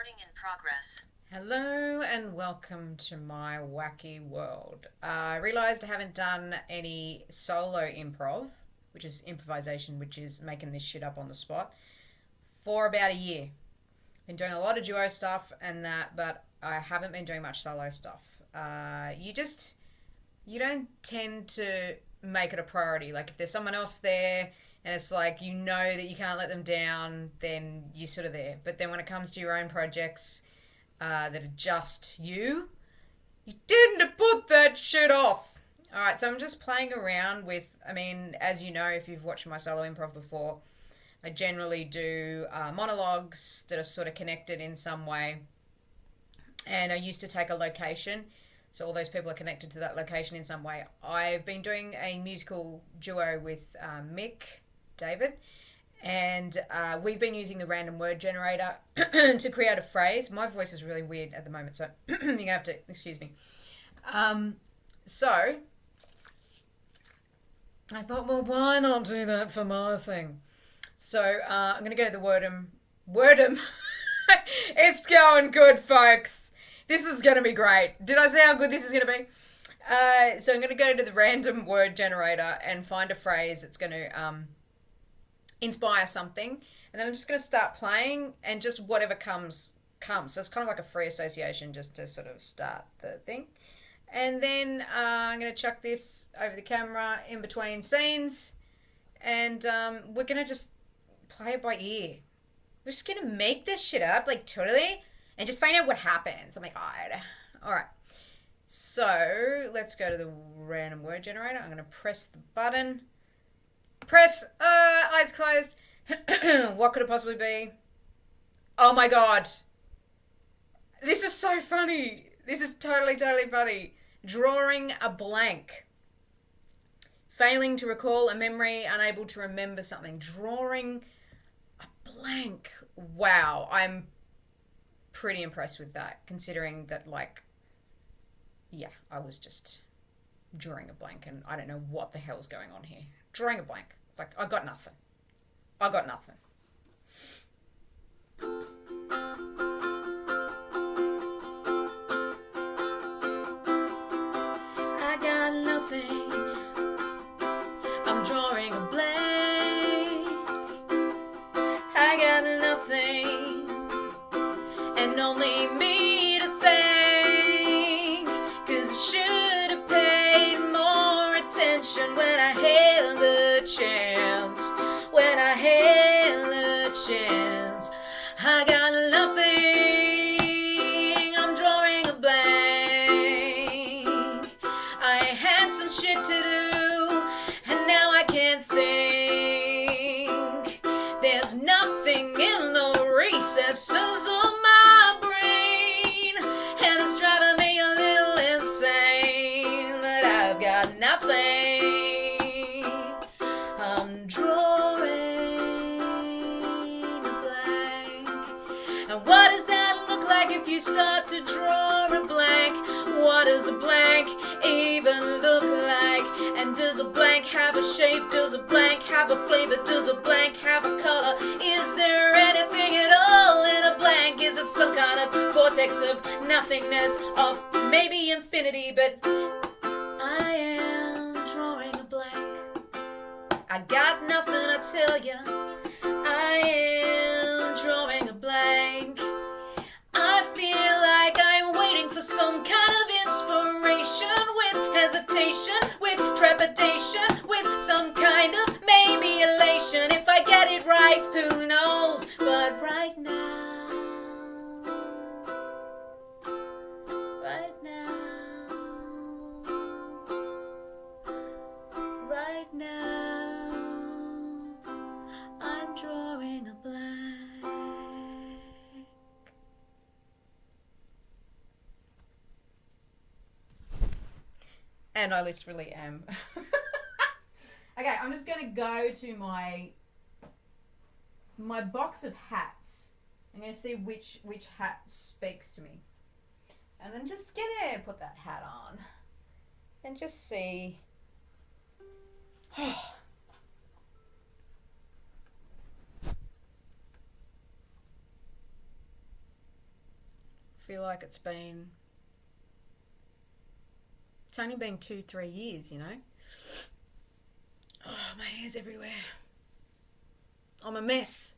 Recording in progress. Hello and welcome to my wacky world. I realised I haven't done any solo improv, which is improvisation, which is making this shit up on the spot, for about a year. Been doing a lot of duo stuff and that, but I haven't been doing much solo stuff. You don't tend to make it a priority. Like if there's someone else there and it's like you know that you can't let them down, then you're sort of there. But then when it comes to your own projects that are just you tend to put that shit off. All right, so I'm just playing around with. I mean, as you know, if you've watched my solo improv before, I generally do monologues that are sort of connected in some way. And I used to take a location, so all those people are connected to that location in some way. I've been doing a musical duo with Mick David, and we've been using the random word generator to create a phrase. My voice is really weird at the moment, so you're going to have to excuse me. So I thought, well, why not do that for my thing? So I'm going to go to the wordum. Wordum. It's going good, folks. This is going to be great. Did I say how good this is going to be? So I'm going to go to the random word generator and find a phrase that's going to inspire something. And then I'm just going to start playing and just whatever comes. So it's kind of like a free association just to sort of start the thing. And then I'm going to chuck this over the camera in between scenes. And we're going to just play it by ear. We're just going to make this shit up, like totally, and just find out what happens. Oh my God. All right. So let's go to the random word generator. I'm going to press the button. Press, eyes closed. What could it possibly be? Oh my God. This is so funny. This is totally funny. Drawing a blank. Failing to recall a memory, unable to remember something. Drawing a blank. Wow. I'm pretty impressed with that, considering that, like, yeah, I was just drawing a blank and I don't know what the hell's going on here. Drawing a blank. Like, I got nothing. I got nothing. I got nothing. I'm drawing a blank. I got nothing. And only me to thank. 'Cause I should have paid more attention when I held the chance. When I held the chance. I got nothing. I'm drawing a blank. I had some shit to do, and now I can't think. There's nothing in the recesses of my brain, and it's driving me a little insane that I've got nothing. I'm drawing a blank. And what does that look like if you start to draw a blank? What does a blank even look like? And does a blank have a shape? Does a blank have a flavor? Does a blank have a color? Is there anything at all in a blank? Is it some kind of vortex of nothingness, of maybe infinity? But I am drawing a blank. I got nothing, I tell ya. I am drawing a blank. I feel like I'm waiting for some kind of inspiration, with hesitation, with trepidation, with some kind of maybe elation. If I get it right, who knows? But right now, right now, right now, I'm drawing a blank. And I literally am. Okay, I'm just going to go to my box of hats. I'm going to see which hat speaks to me. And then just gonna put that hat on. And just see. feel like it's only been 2-3 years, you know. Oh, my hair's everywhere. I'm a mess.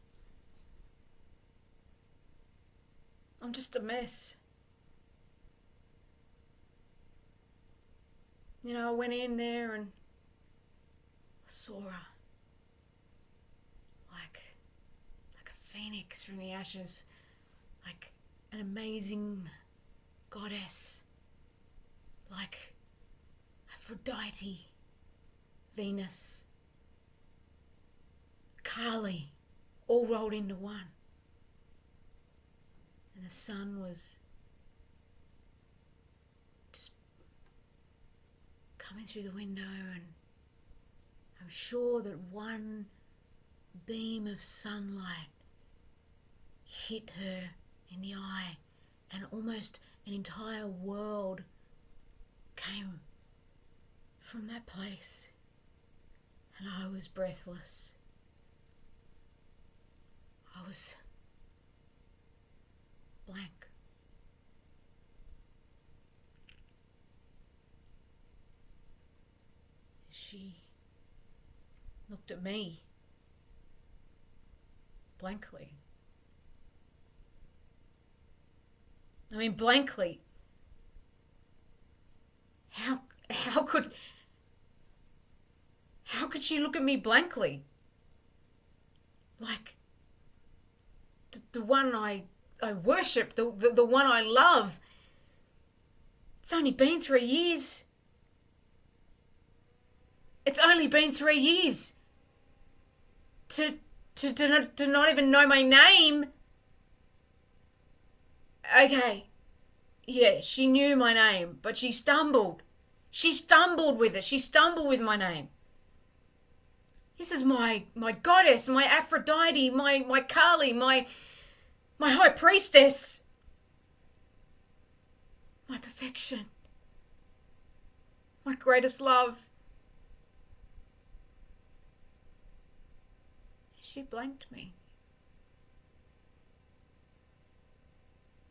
I'm just a mess. You know, I went in there and I saw her like a phoenix from the ashes, like an amazing goddess, like Aphrodite, Venus, Kali, all rolled into one. And the sun was just coming through the window, and I'm sure that one beam of sunlight hit her in the eye, and almost an entire world came from that place, and I was breathless. I was blank. She looked at me blankly. I mean, blankly. How could she look at me blankly? Like the one I worship, the one I love. It's only been 3 years. It's only been 3 years to not even know my name. Okay, yeah, she knew my name, but she stumbled. She stumbled with it. She stumbled with my name. This is my goddess, my Aphrodite, my Kali, my high priestess, my perfection, my greatest love. She blanked me.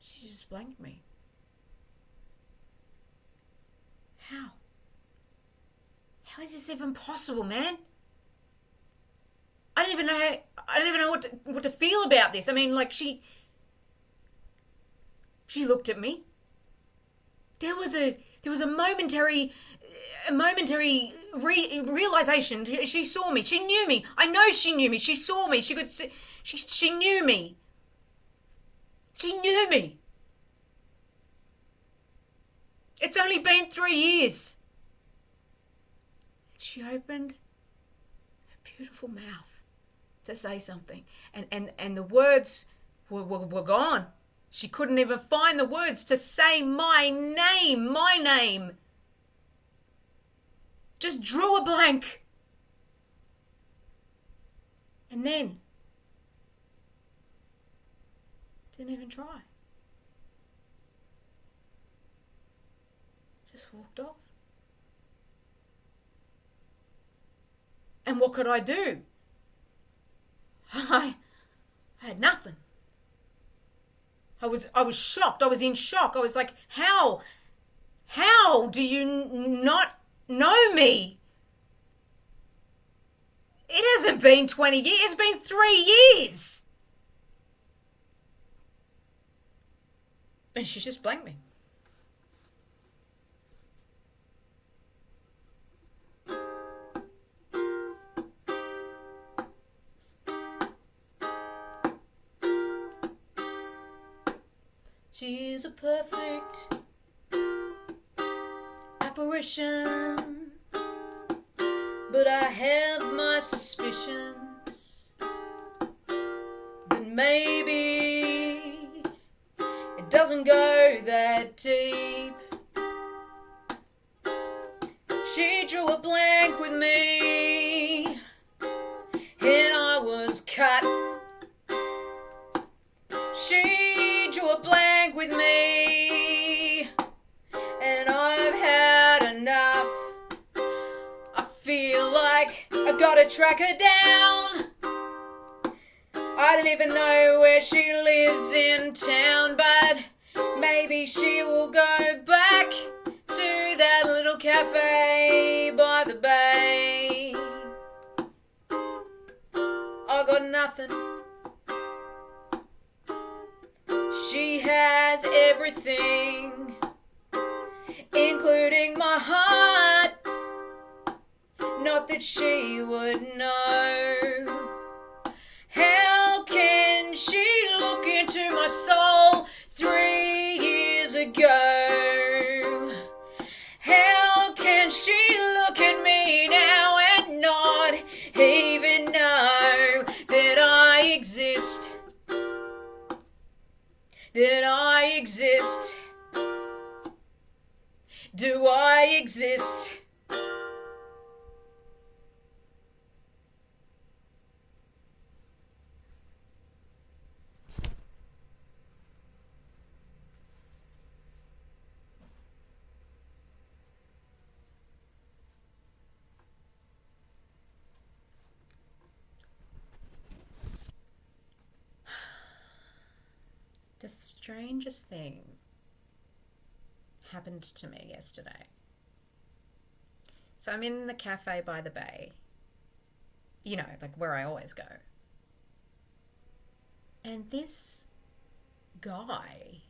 She just blanked me. How? How is this even possible, man? I don't even know what to feel about this. I mean, like she looked at me. There was a momentary realization. She saw me. She knew me. I know she knew me. She saw me. She could see, she knew me. She knew me. It's only been 3 years. She opened her beautiful mouth to say something, and the words were gone. She couldn't even find the words to say my name. Just drew a blank. And then didn't even try. Just walked off. And what could I do? I had nothing. I was shocked. I was in shock. I was like, how do you not know me? It hasn't been 20 years. It's been 3 years. And she just blanked me. She's a perfect apparition, but I have my suspicions that maybe it doesn't go that deep. She drew a blank with me, and I was cut. She drew a blank with me, and I've had enough. I feel like I gotta track her down. I don't even know where she lives in town, but maybe maybe she will go back to that little cafe by the bay. I got nothing. She has everything, including my heart. Not that she would know. How can she look into my soul 3 years ago? How can she look at me now and not even know that I exist? That I exist. Do I exist? The strangest thing happened to me yesterday. So I'm in the cafe by the bay, you know, like where I always go. And this guy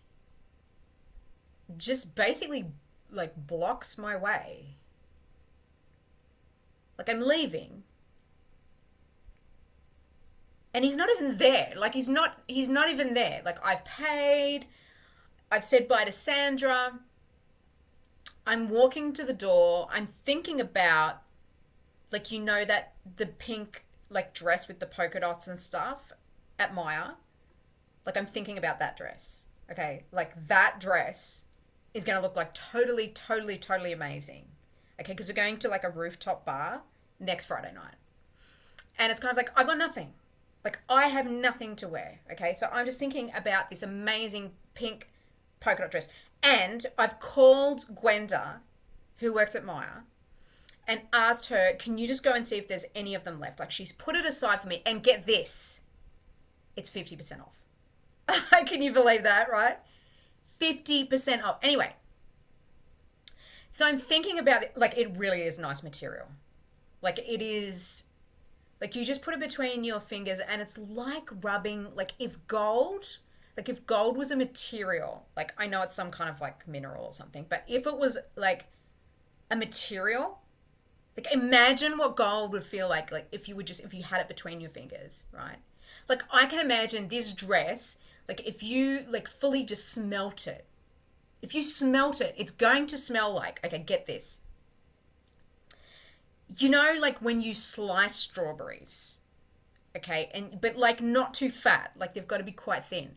just basically like blocks my way. Like I'm leaving. And he's not even there. Like he's not even there. Like I've paid. I've said bye to Sandra. I'm walking to the door. I'm thinking about, like, you know, that the pink like dress with the polka dots and stuff at Maya. Like I'm thinking about that dress. Okay. Like that dress is going to look like totally amazing. Okay. Because we're going to like a rooftop bar next Friday night. And it's kind of like, I've got nothing. Like, I have nothing to wear, okay? So I'm just thinking about this amazing pink polka dot dress. And I've called Gwenda, who works at Maya, and asked her, can you just go and see if there's any of them left? Like, she's put it aside for me. And get this, it's 50% off. Can you believe that, right? 50% off. Anyway, so I'm thinking about it. Like, it really is nice material. Like, it is... Like, you just put it between your fingers and it's like rubbing, like if gold was a material, like I know it's some kind of like mineral or something, but if it was like a material, like imagine what gold would feel like if you had it between your fingers, right? Like I can imagine this dress, like if you like fully just smelt it, it's going to smell like, okay, get this. You know, like when you slice strawberries, okay, but like not too fat, like they've got to be quite thin.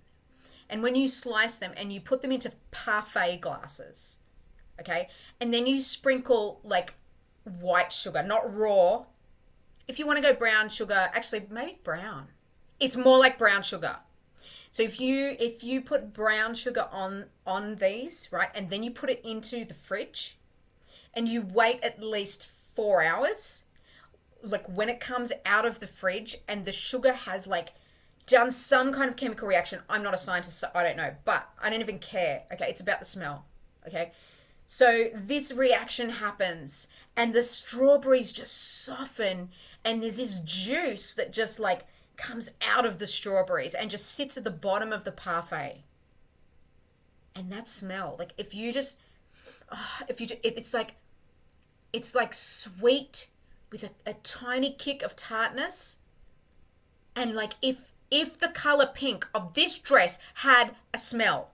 And when you slice them and you put them into parfait glasses, okay, and then you sprinkle like white sugar, not raw. If you want to go brown sugar, actually maybe brown. It's more like brown sugar. So if you put brown sugar on these, right, and then you put it into the fridge and you wait at least 4 hours, like when it comes out of the fridge and the sugar has like done some kind of chemical reaction. I'm not a scientist, so I don't know, but I don't even care. Okay, it's about the smell. Okay, so this reaction happens and the strawberries just soften and there's this juice that just like comes out of the strawberries and just sits at the bottom of the parfait. And that smell, like it's like sweet with a tiny kick of tartness. And like if the color pink of this dress had a smell,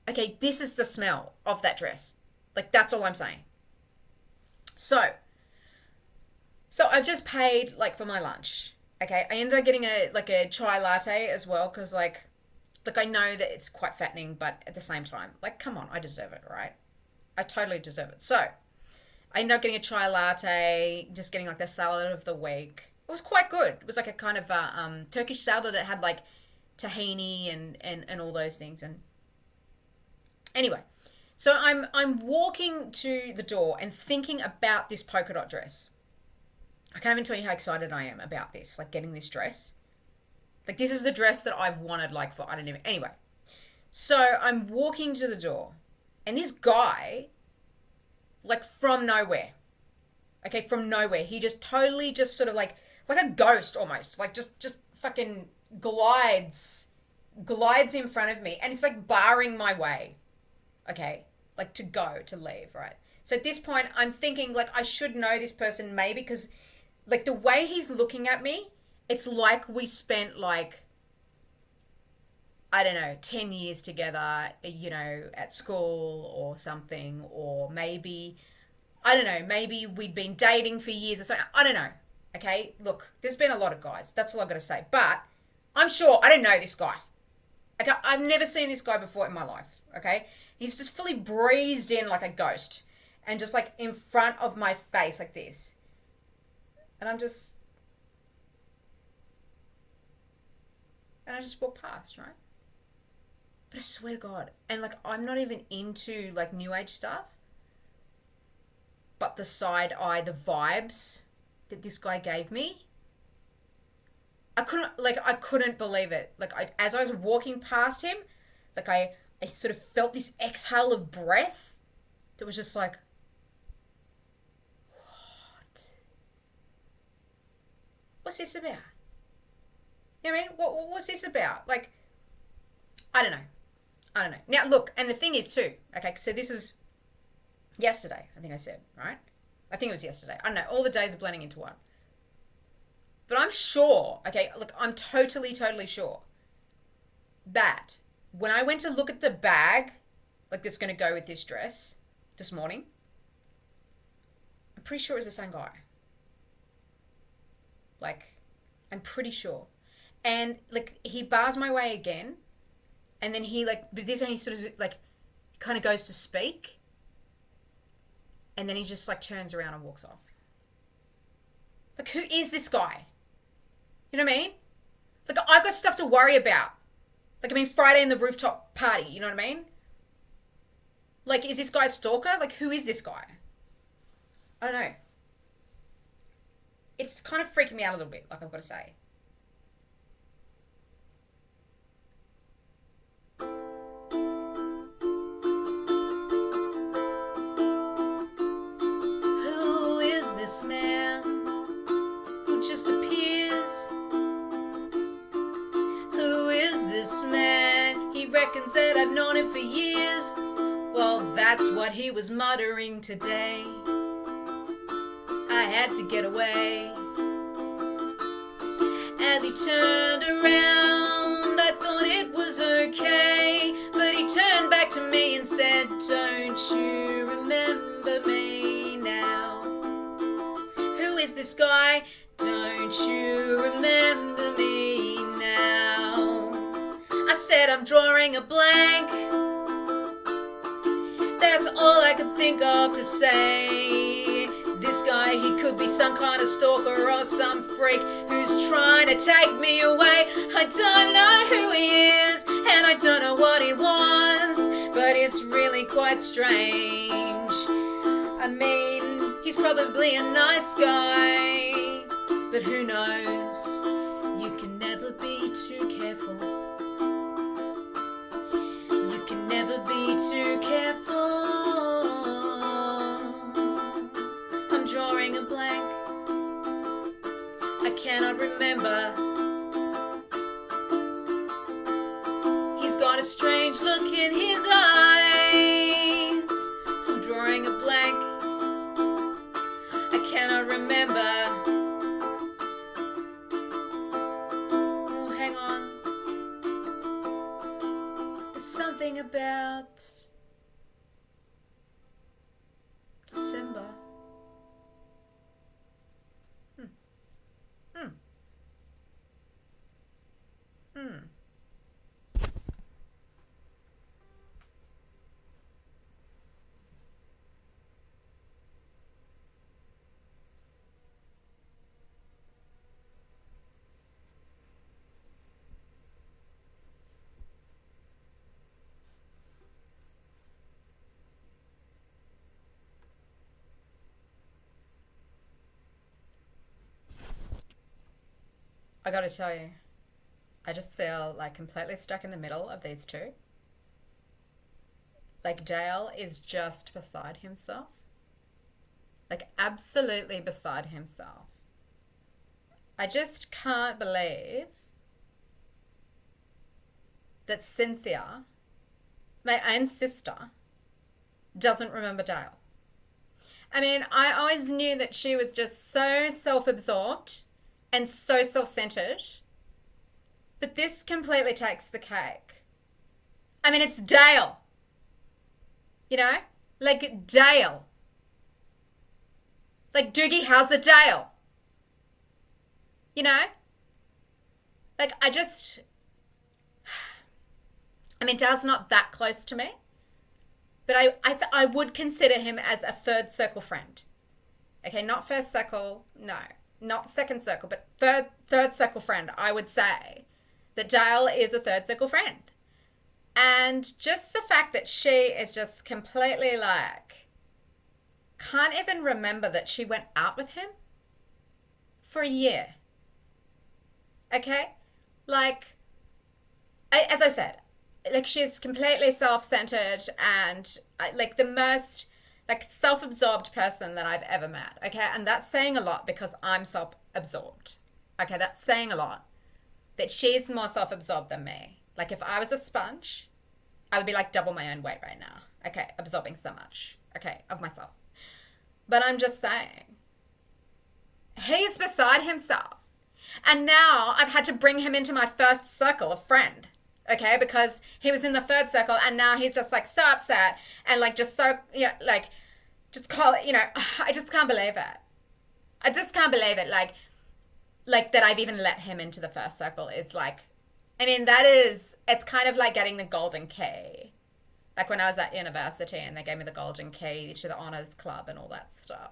okay, this is the smell of that dress. Like that's all I'm saying. So I've just paid like for my lunch. Okay, I ended up getting a chai latte as well because like I know that it's quite fattening, but at the same time, like come on, I deserve it, right? I totally deserve it. So I ended up getting a chai latte, just getting like the salad of the week. It was quite good. It was like a kind of Turkish salad that had like tahini and all those things. And anyway, so I'm walking to the door and thinking about this polka dot dress. I can't even tell you how excited I am about this, like getting this dress. Like this is the dress that I've wanted like for, I don't even, anyway. So I'm walking to the door, and this guy, like from nowhere, okay, from nowhere, he just totally just sort of like a ghost almost, like just fucking glides in front of me, and it's like barring my way, okay, like to leave, right? So at this point, I'm thinking like I should know this person maybe because like the way he's looking at me, it's like we spent like I don't know, 10 years together, at school or something, or maybe, I don't know, maybe we'd been dating for years or something. I don't know. Okay, look, there's been a lot of guys. That's all I've got to say. But I'm sure I don't know this guy. Okay, I've never seen this guy before in my life. Okay, he's just fully breezed in like a ghost and just like in front of my face like this. And I just walk past, right? But I swear to God, and like I'm not even into like new age stuff, but the side eye, the vibes that this guy gave me, I couldn't believe it. Like as I was walking past him, like I sort of felt this exhale of breath that was just like, what? What's this about? You know what I mean? What's this about? Like, I don't know. I don't know. Now, look, and the thing is too, okay, so this is yesterday, I think I said, right? I think it was yesterday. I don't know. All the days are blending into one. But I'm sure, okay, look, I'm totally, totally sure that when I went to look at the bag, like that's going to go with this dress this morning, I'm pretty sure it was the same guy. Like, I'm pretty sure. And, like, he bars my way again. And then but this time he sort of, like, kind of goes to speak. And then he just, like, turns around and walks off. Like, who is this guy? You know what I mean? Like, I've got stuff to worry about. Like, I mean, Friday in the rooftop party, you know what I mean? Like, is this guy a stalker? Like, who is this guy? I don't know. It's kind of freaking me out a little bit, like I've got to say. Who is this man who just appears? Who is this man? He reckons that I've known him for years. Well, that's what he was muttering today. I had to get away. As he turned around, I thought it was okay. But he turned back to me and said, don't you remember me now? Who is this guy? Don't you remember me now? I said, I'm drawing a blank. That's all I could think of to say. This guy, he could be some kind of stalker or some freak who's trying to take me away. I don't know who he is, and I don't know what he wants, but it's really quite strange. I mean, he's probably a nice guy, but who knows? You can never be too careful. You can never be too careful. I'm drawing a blank. I cannot remember. He's got a strange look in his eyes. I'm drawing a blank. I cannot remember. Oh, hang on. There's something about December. I gotta tell you, I just feel like completely stuck in the middle of these two. like Dale is just beside himself. Like absolutely beside himself. I just can't believe that Cynthia, my own sister, doesn't remember Dale. I mean, I always knew that she was just so self-absorbed and so self-centered. But this completely takes the cake. I mean, it's Dale. You know? Like Dale. Like Doogie Howser Dale. You know? Like I mean, Dale's not that close to me. But I would consider him as a third circle friend. Okay, not first circle, no. Not second circle, but third circle friend. I would say that Dale is a third circle friend. And just the fact that she is just completely like, can't even remember that she went out with him for a year. Okay? Like, as I said, like she's completely self-centered and like the most like self-absorbed person that I've ever met. Okay? And that's saying a lot because I'm self-absorbed. Okay? That's saying a lot. That she's more self-absorbed than me. Like if I was a sponge, I would be like double my own weight right now. Okay? Absorbing so much. Okay? Of myself. But I'm just saying. He's beside himself. And now I've had to bring him into my first circle of friend. Okay, because he was in the third circle and now he's just like so upset and like just so, you know, like just call it, you know, I just can't believe it. I just can't believe it. Like that I've even let him into the first circle is like, I mean, it's kind of like getting the golden key. Like when I was at university and they gave me the golden key to the honors club and all that stuff.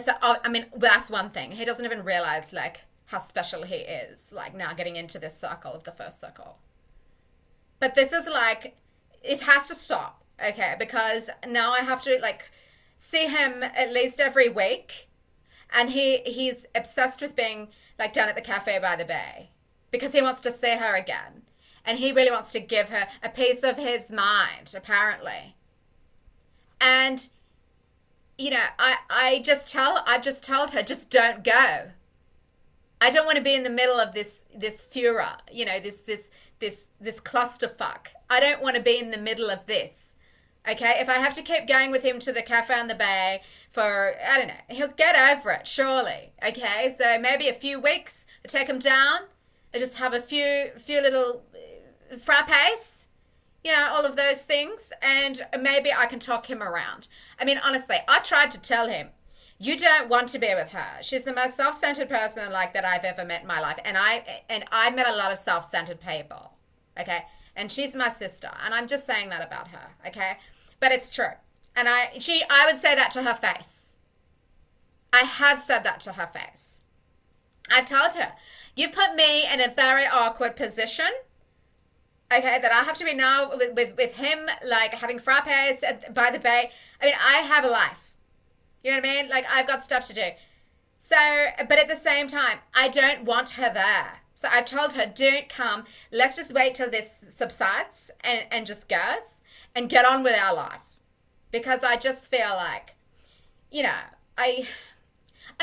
So, I mean, that's one thing. He doesn't even realize like how special he is, like now getting into this circle of the first circle. But this is like, it has to stop, okay? Because now I have to like see him at least every week. And he's obsessed with being like down at the cafe by the bay because he wants to see her again. And he really wants to give her a piece of his mind, apparently. And, you know, I've just told her, just don't go. I don't want to be in the middle of this furor, you know, this clusterfuck. I don't want to be in the middle of this. Okay, if I have to keep going with him to the cafe on the bay for, I don't know, he'll get over it, surely. Okay, so maybe a few weeks, I take him down, I just have a few little frappes, you know, all of those things, and maybe I can talk him around. I mean, honestly, I tried to tell him, you don't want to be with her. She's the most self-centered person like that I've ever met in my life. And I met a lot of self-centered people. Okay? And she's my sister. And I'm just saying that about her. Okay? But it's true. And I would say that to her face. I have said that to her face. I've told her, you've put me in a very awkward position. Okay? That I have to be now with him, like having frappes by the bay. I mean, I have a life. You know what I mean? Like, I've got stuff to do. So, but at the same time, I don't want her there. So I've told her, don't come. Let's just wait till this subsides and just goes and get on with our life. Because I just feel like, you know, I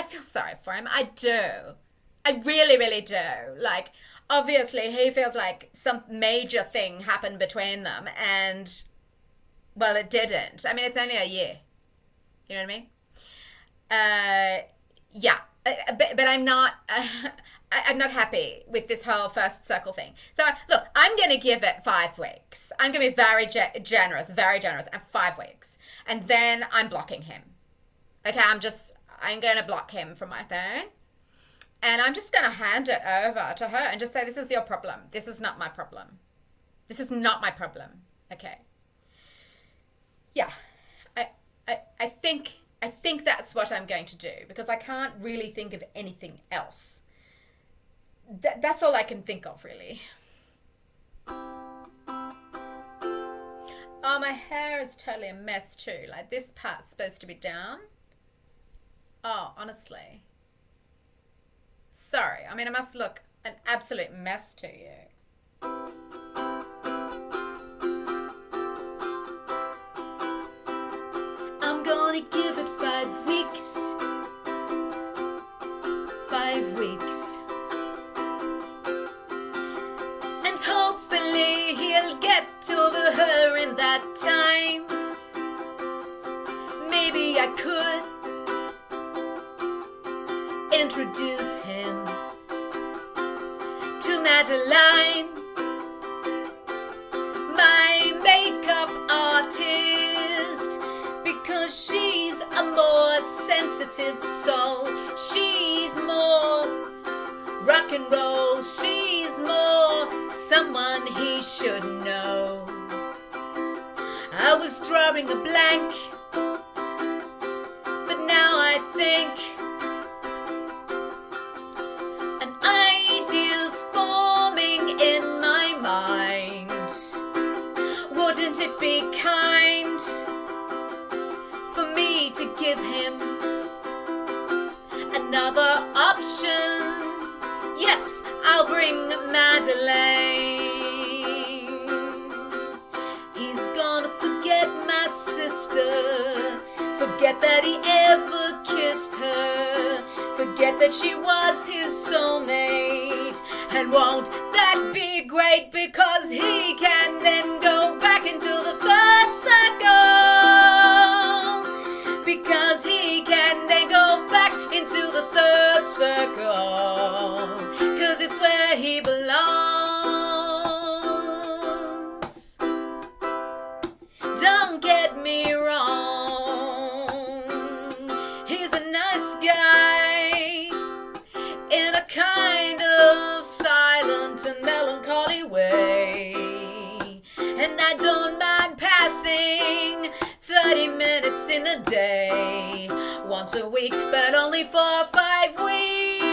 feel sorry for him. I do. I really, really do. Like, obviously, he feels like some major thing happened between them. And, well, it didn't. I mean, it's only a year. You know what I mean? Yeah, but I'm not happy with this whole first circle thing. So look, I'm going to give it 5 weeks. I'm going to be very generous, and 5 weeks. And then I'm blocking him. Okay, I'm going to block him from my phone. And I'm just going to hand it over to her and just say, this is your problem. This is not my problem. This is not my problem. Okay. Yeah. I think that's what I'm going to do because I can't really think of anything else. That's all I can think of, really. Oh, my hair is totally a mess too. Like, this part's supposed to be down. Oh, honestly. Sorry. I mean, I must look an absolute mess to you. he'll get over her in that time. Maybe I could introduce him to Madeline, my makeup artist, because she's a more sensitive soul. She's more rock and roll. She's more someone he should know. I was drawing a blank, but now I think an idea's forming in my mind. Wouldn't it be kind for me to give him another option? Yes, I'll bring Madeleine. He's gonna forget my sister, forget that he ever kissed her, forget that she was his soulmate. And won't that be great? Because he can then go back into the third circle. Because he can then go back into the third circle. Cause it's where he belongs. Don't get me wrong, he's a nice guy in a kind of silent and melancholy way. And I don't mind passing 30 minutes in a day, once a week, but only for 5 weeks.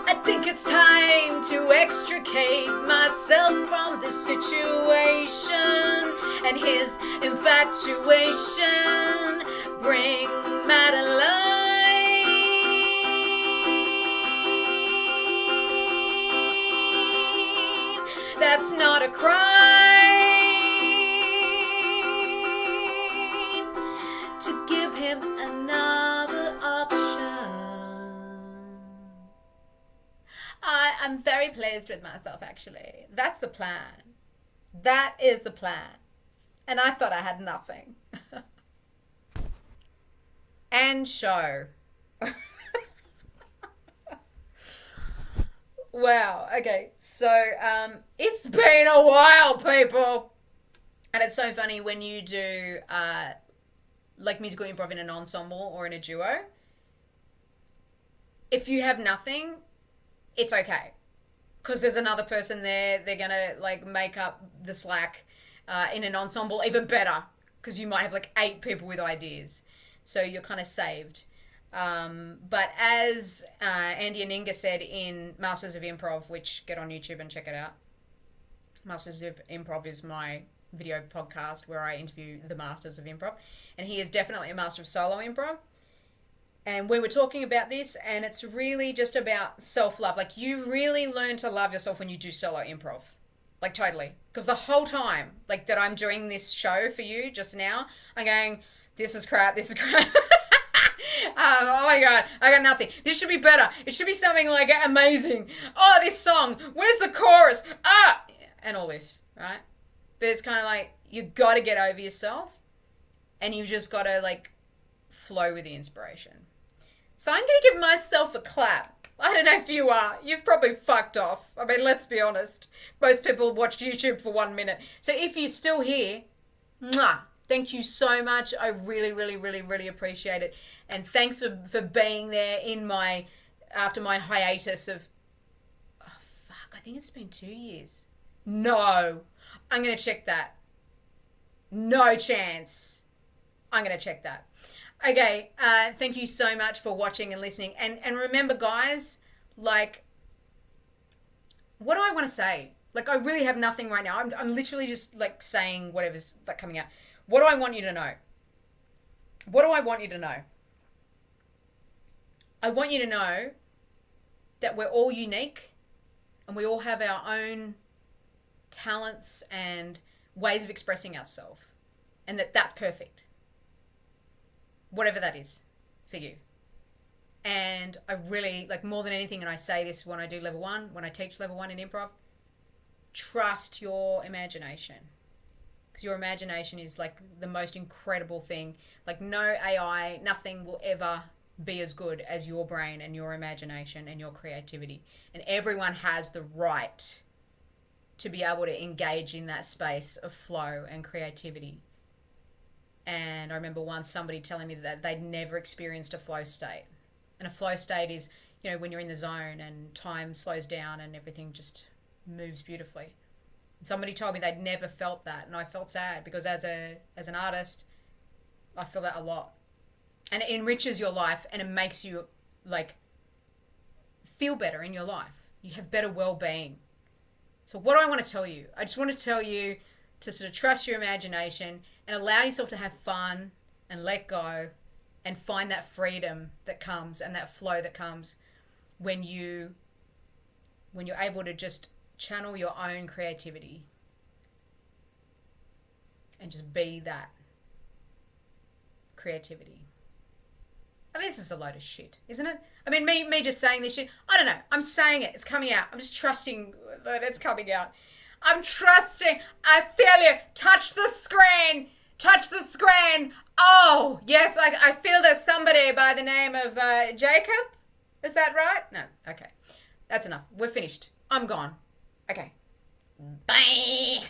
I think it's time to extricate myself from this situation and his infatuation. Bring Madeline. That's not a crime to give him another option. I'm very pleased with myself, actually. That's the plan. That is the plan. And I thought I had nothing. And show. Wow, okay, so it's been a while, people. And it's so funny when you do like musical improv in an ensemble or in a duo. If you have nothing, it's okay. Because there's another person there, they're going to like make up the slack. In an ensemble, even better. Because you might have like 8 people with ideas. So you're kind of saved. But as Andy and Inga said in Masters of Improv, which get on YouTube and check it out. Masters of Improv is my video podcast where I interview the Masters of Improv. And he is definitely a master of solo improv. And we were talking about this, and it's really just about self-love. Like, you really learn to love yourself when you do solo improv. Like, totally. Because the whole time, like, that I'm doing this show for you just now, I'm going, this is crap. Oh my God, I got nothing. This should be better. It should be something like amazing. Oh, this song. Where's the chorus? And all this, right? But it's kind of like, you got to get over yourself, and you've just got to like flow with the inspiration. So I'm going to give myself a clap. I don't know if you are. You've probably fucked off. I mean, let's be honest. Most people watch YouTube for 1 minute. So if you're still here, mwah, thank you so much. I really, really, really, really appreciate it. And thanks for being there after my hiatus of, oh fuck, I think it's been 2 years. No, I'm going to check that. No chance. I'm going to check that. Okay, thank you so much for watching and listening. And remember, guys, like, what do I want to say? Like, I really have nothing right now. I'm literally just, like, saying whatever's, like, coming out. What do I want you to know? What do I want you to know? I want you to know that we're all unique and we all have our own talents and ways of expressing ourselves, and that's perfect. Whatever that is for you. And I really, like, more than anything, and I say this when I do level 1, when I teach level 1 in improv, trust your imagination. Because your imagination is like the most incredible thing. Like, no AI, nothing will ever be as good as your brain and your imagination and your creativity. And everyone has the right to be able to engage in that space of flow and creativity. And I remember once somebody telling me that they'd never experienced a flow state. And a flow state is, you know, when you're in the zone and time slows down and everything just moves beautifully. And somebody told me they'd never felt that, and I felt sad because as an artist, I feel that a lot. And it enriches your life and it makes you, like, feel better in your life. You have better well-being. So what do I want to tell you? I just want to tell you to sort of trust your imagination and allow yourself to have fun and let go and find that freedom that comes and that flow that comes when you're able to just channel your own creativity and just be that creativity. I mean, this is a load of shit, isn't it? I mean, me just saying this shit, I don't know. I'm saying it. It's coming out. I'm just trusting that it's coming out. I'm trusting. I feel you. Touch the screen. Touch the screen. Oh, yes, I feel there's somebody by the name of Jacob. Is that right? No. Okay. That's enough. We're finished. I'm gone. Okay. Bye.